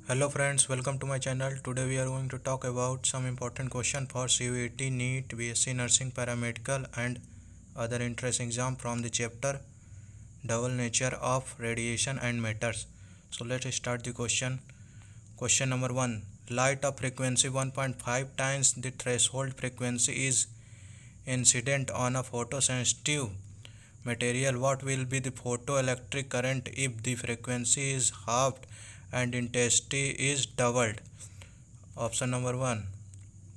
Hello friends, welcome to my channel. Today we are going to talk about some important question for CUET, Neet, Bsc Nursing, Paramedical and other entrance exam from the chapter Double Nature of Radiation and Matters. So let's start the question. Question number 1. Light of frequency 1.5 times the threshold frequency is incident on a photosensitive material. What will be the photoelectric current if the frequency is halved and intensity is doubled? Option number 1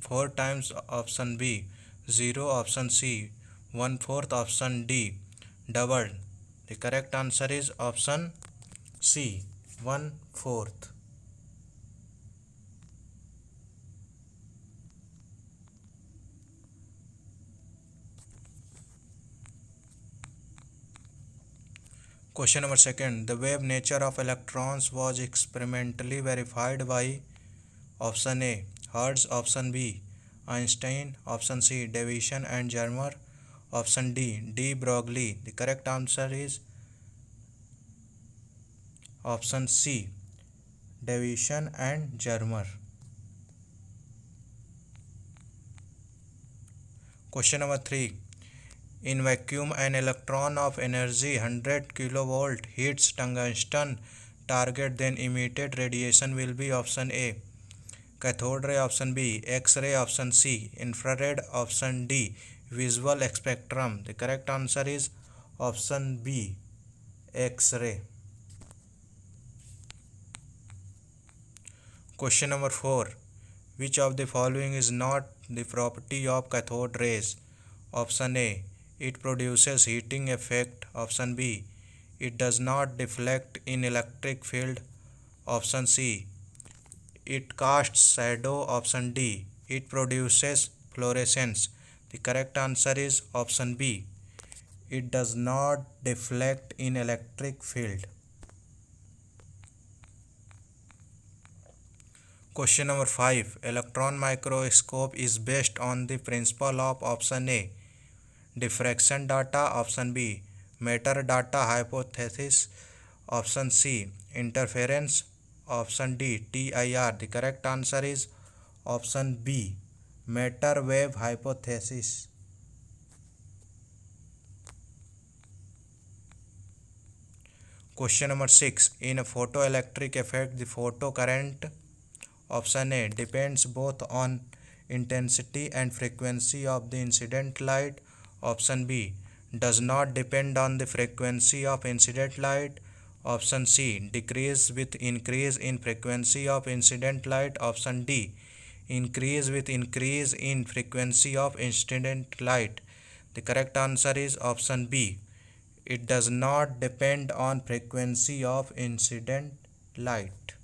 4 times, option B 0, option C 1/4, option D doubled. The correct answer is option C 1/4. Question number 2. The wave nature of electrons was experimentally verified by option A Hertz, option B Einstein, option C Davisson and Germer, option D Broglie. The correct answer is option C Davisson and Germer. Question number 3. In vacuum, an electron of energy 100 kilovolt hits tungsten target, then emitted radiation will be option A cathode ray, option B X-ray, option C infrared, option D visual spectrum. The correct answer is option B X-ray. Question number 4. Which of the following is not the property of cathode rays? Option A it produces heating effect, option B it does not deflect in electric field, option C it casts shadow, option D it produces fluorescence. The correct answer is option B it does not deflect in electric field. Question number 5. Electron microscope is based on the principle of option A diffraction data, option B matter data hypothesis, option C interference, option D TIR. The correct answer is option B matter wave hypothesis. Question number 6. In a photoelectric effect, the photo current, option A depends both on intensity and frequency of the incident light, option B does not depend on the frequency of incident light, option C decrease with increase in frequency of incident light, option D increase with increase in frequency of incident light. The correct answer is option B it does not depend on frequency of incident light.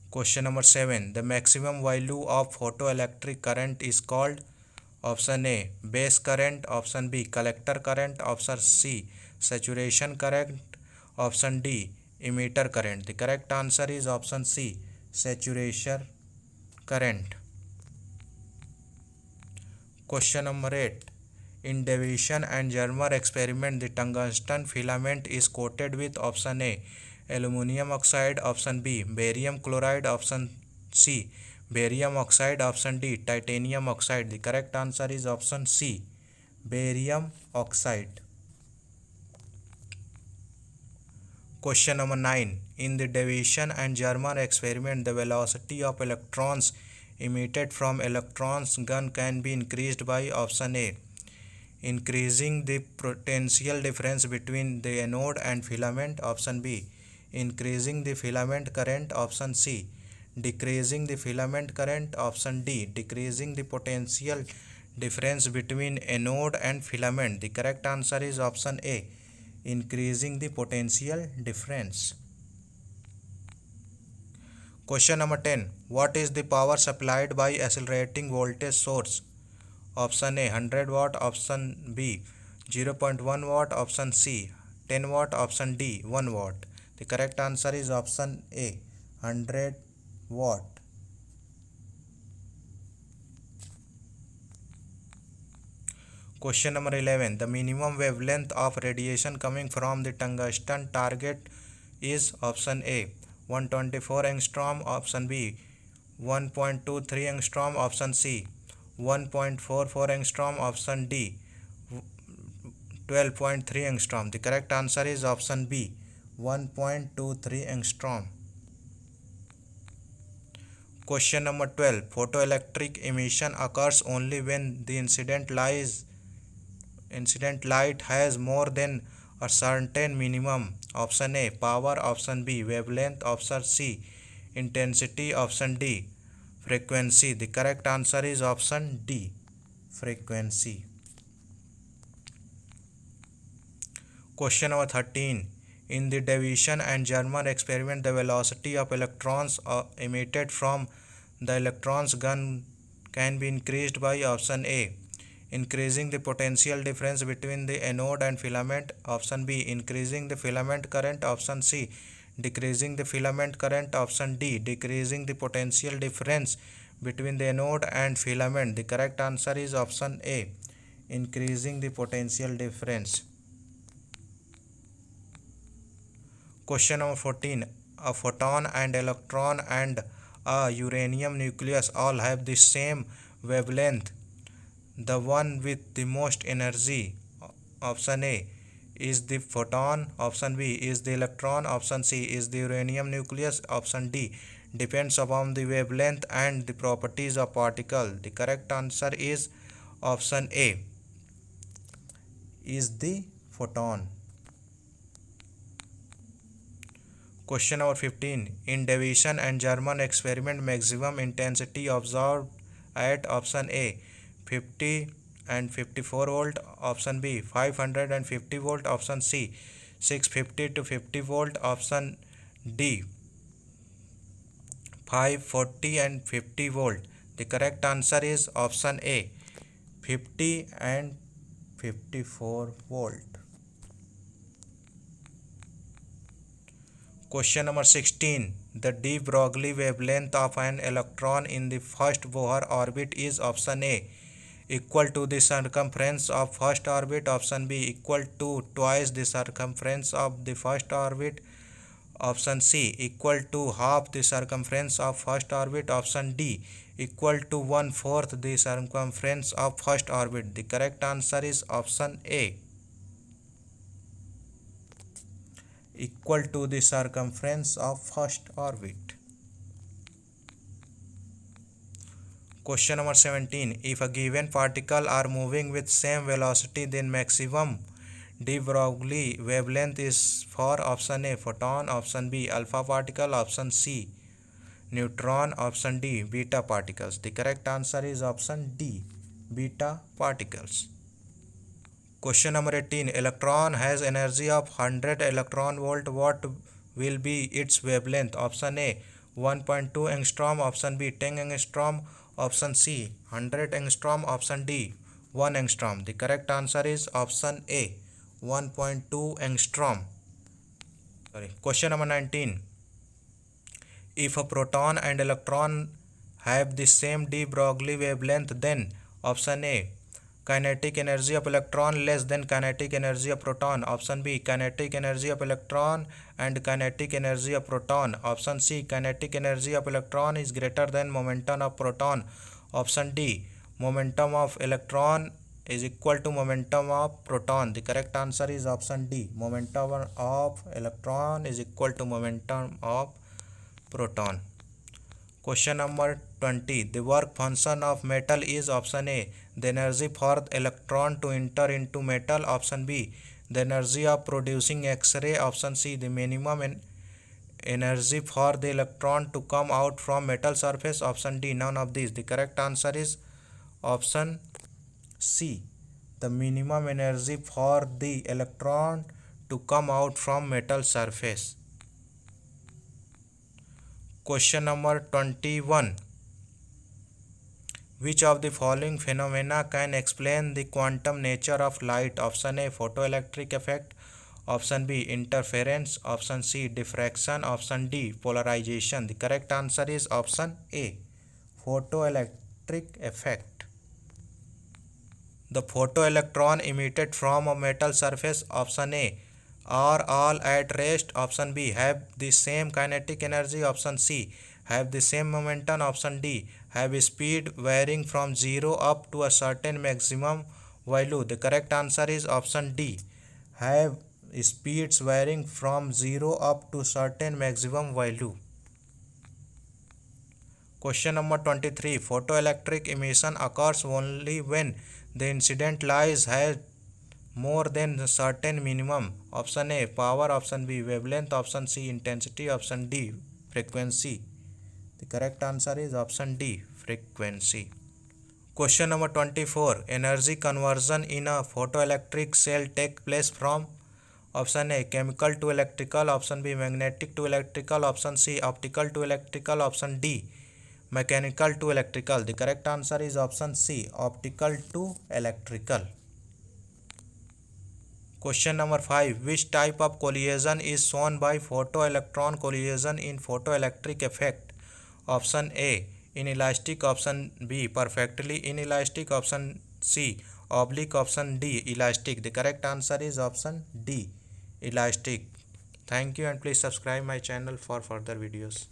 Question number 7. The maximum value of photoelectric current is called option A base current, option B collector current, option C saturation current, option D emitter current. The correct answer is option C saturation current. Question number 8. In Davisson and Germer experiment, the tungsten filament is coated with option A aluminum oxide, option B barium chloride, option C barium oxide, option D titanium oxide. The correct answer is option C barium oxide. Question number 9. In the Davisson and Germer experiment, the velocity of electrons emitted from electrons gun can be increased by option A increasing the potential difference between the anode and filament, option B increasing the filament current, option C decreasing the filament current, option D decreasing the potential difference between anode and filament. The correct answer is option A increasing the potential difference. Question number 10. What is the power supplied by accelerating voltage source? Option A 100 watt, option B 0.1 watt, option C 10 watt, option D 1 watt. The correct answer is option A 100 watt. Question number 11. The minimum wavelength of radiation coming from the tungsten target is option A 124 angstrom, option B 1.23 angstrom, option C 1.44 angstrom, option D 12.3 angstrom. The correct answer is option B 1.23 angstrom. Question number 12. Photoelectric emission occurs only when the incident light has more than a certain minimum. Option A power, option B wavelength, option C intensity, option D frequency. The correct answer is option D frequency. Question number 13. In the division and German experiment, the velocity of electrons emitted from the electrons gun can be increased by option A increasing the potential difference between the anode and filament, option B increasing the filament current, option C decreasing the filament current, option D decreasing the potential difference between the anode and filament. The correct answer is option A increasing the potential difference. Question number 14. A photon and electron and a uranium nucleus all have the same wavelength. The one with the most energy, option A is the photon, option B is the electron, option C is the uranium nucleus, option D depends upon the wavelength and the properties of particle. The correct answer is option A is the photon. Question number 15. In division and German experiment, maximum intensity observed at option A 50 and 54 volt, option B 550 volt, option C 650 to 50 volt, option D 540 and 50 volt. The correct answer is option A 50 and 54 volt. Question number 16. The de Broglie wavelength of an electron in the first Bohr orbit is option A equal to the circumference of first orbit, option B equal to twice the circumference of the first orbit, option C equal to half the circumference of first orbit, option D equal to 1/4 the circumference of first orbit. The correct answer is option A equal to the circumference of first orbit. Question number 17. If a given particle are moving with same velocity, then maximum de Broglie wavelength is for option A photon, option B alpha particle, option C neutron, option D beta particles. The correct answer is option D beta particles. Question number 18. Electron has energy of 100 electron volt. What will be its wavelength? Option A 1.2 angstrom, option B 10 angstrom, option C 100 angstrom, option D 1 angstrom. The correct answer is option A 1.2 angstrom. Question number 19. If a proton and electron have the same de Broglie wavelength, then option A kinetic energy of electron less than kinetic energy of proton, option B kinetic energy of electron and kinetic energy of proton, option C kinetic energy of electron is greater than momentum of proton, option D momentum of electron is equal to momentum of proton. The correct answer is option D momentum of electron is equal to momentum of proton. Question number 20. The work function of metal is option A the energy for the electron to enter into metal, option B the energy of producing X-ray, option C the minimum energy for the electron to come out from metal surface, option D none of these. The correct answer is option C the minimum energy for the electron to come out from metal surface. Question number 21. Which of the following phenomena can explain the quantum nature of light? Option A photoelectric effect, option B interference, option C diffraction, option D polarization. The correct answer is option A photoelectric effect. The photoelectron emitted from a metal surface, option A are all at rest, option B. Have the same kinetic energy, option C. Have the same momentum, option D. Have speed varying from 0 up to a certain maximum value. The correct answer is option D. Have speeds varying from 0 up to certain maximum value. Question number 23. Photoelectric emission occurs only when the incident light has more than a certain minimum. Option A power, option B wavelength, option C intensity, option D frequency. The correct answer is option D frequency. Question number 24. Energy conversion in a photoelectric cell take place from option A chemical to electrical, option B magnetic to electrical, option C optical to electrical, option D mechanical to electrical. The correct answer is option C optical to electrical. Question number 5. Which type of collision is shown by photoelectron collision in photoelectric effect? Option A inelastic, option B perfectly inelastic, option C oblique, option D elastic. The correct answer is option D elastic. Thank you and please subscribe my channel for further videos.